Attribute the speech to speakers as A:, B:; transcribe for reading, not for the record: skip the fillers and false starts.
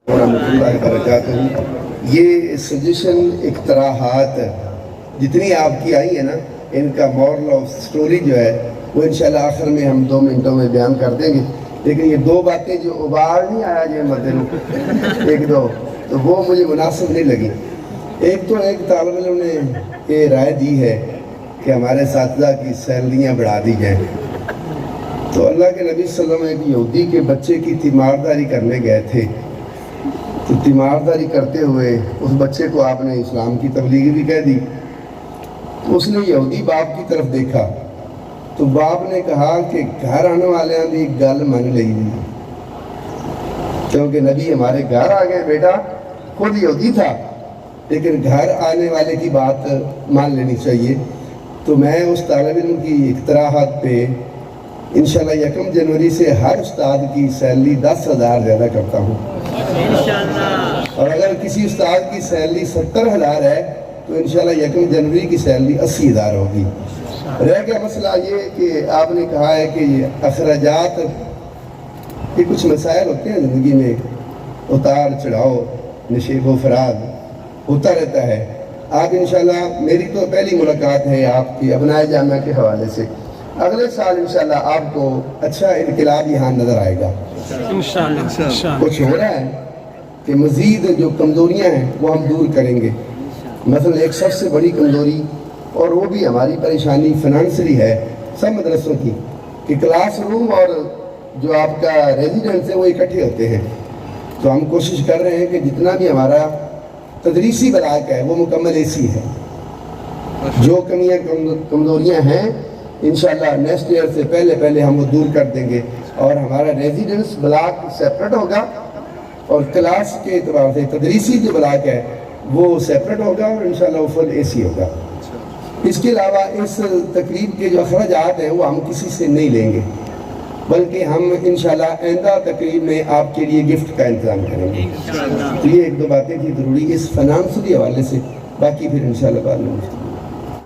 A: ورحمۃ اللہ وبرکاتہ۔ یہ سجیشن اقتراحات جتنی آپ کی آئی ہیں نا، ان کا مورل آف سٹوری جو ہے وہ انشاءاللہ آخر میں ہم 2 منٹوں میں بیان کر دیں گے، لیکن یہ 2 باتیں جو ابار نہیں آیا جو مدن 1-2 تو وہ مجھے مناسب نہیں لگی۔ ایک تو ایک طالب علم نے یہ رائے دی ہے کہ ہمارے اساتذہ کی سیلریاں بڑھا دی جائیں، تو اللہ کے نبی صلی اللہ علیہ وسلم ایک یہودی کے بچے کی تیمارداری کرنے گئے تھے، تو تیمارداری کرتے ہوئے اس بچے کو آپ نے اسلام کی تبلیغ بھی کہہ دی، تو اس نے یہودی باپ کی طرف دیکھا، تو باپ نے کہا کہ گھر آنے والے ہیں بھی گل من لئی دی، کیونکہ نبی ہمارے گھر آ گئے، بیٹا خود یہودی تھا لیکن گھر آنے والے کی بات مان لینی چاہیے۔ تو میں اس طالب علم کی اقتراحات پہ انشاءاللہ 1 جنوری سے ہر استاد کی سیلری 10,000 زیادہ کرتا ہوں، اور اگر کسی استاد کی سیلری 70,000 ہے تو انشاءاللہ 1 جنوری کی سیلری 80,000 ہوگی۔ رہ گیا مسئلہ یہ کہ آپ نے کہا ہے کہ یہ اخراجات، یہ کچھ مسائل ہوتے ہیں زندگی میں، اتار چڑھاؤ، نشیب و فراد ہوتا رہتا ہے۔ آپ انشاءاللہ، میری تو پہلی ملاقات ہے آپ کی ابنائے جامعہ کے حوالے سے، اگلے سال انشاءاللہ آپ کو اچھا انقلاب یہاں نظر آئے گا انشاءاللہ۔ کچھ ہو رہا ہے کہ مزید جو کمزوریاں ہیں وہ ہم دور کریں گے۔ مثلا ایک سب سے بڑی کمزوری، اور وہ بھی ہماری پریشانی فنانسری ہے سب مدرسوں کی، کہ کلاس روم اور جو آپ کا ریزیڈنس ہے وہ اکٹھے ہوتے ہیں، تو ہم کوشش کر رہے ہیں کہ جتنا بھی ہمارا تدریسی بلاک ہے وہ مکمل اے سی ہے۔ جو کمیاں کمزوریاں ہیں انشاءاللہ نیکسٹ ایئر سے پہلے ہم وہ دور کر دیں گے، اور ہمارا ریزیڈنس بلاک سیپریٹ ہوگا، اور کلاس کے اعتبار سے تدریسی جو بلاک ہے وہ سیپریٹ ہوگا، اور انشاءاللہ وہ فل اے سی ہوگا۔ اس کے علاوہ اس تقریب کے جو اخراجات ہیں وہ ہم کسی سے نہیں لیں گے، بلکہ ہم انشاءاللہ آئندہ تقریب میں آپ کے لیے گفٹ کا انتظام کریں گے۔ تو یہ 1-2 باتیں تھی ضروری اس فنانسری حوالے سے، باقی پھر انشاءاللہ بعد میں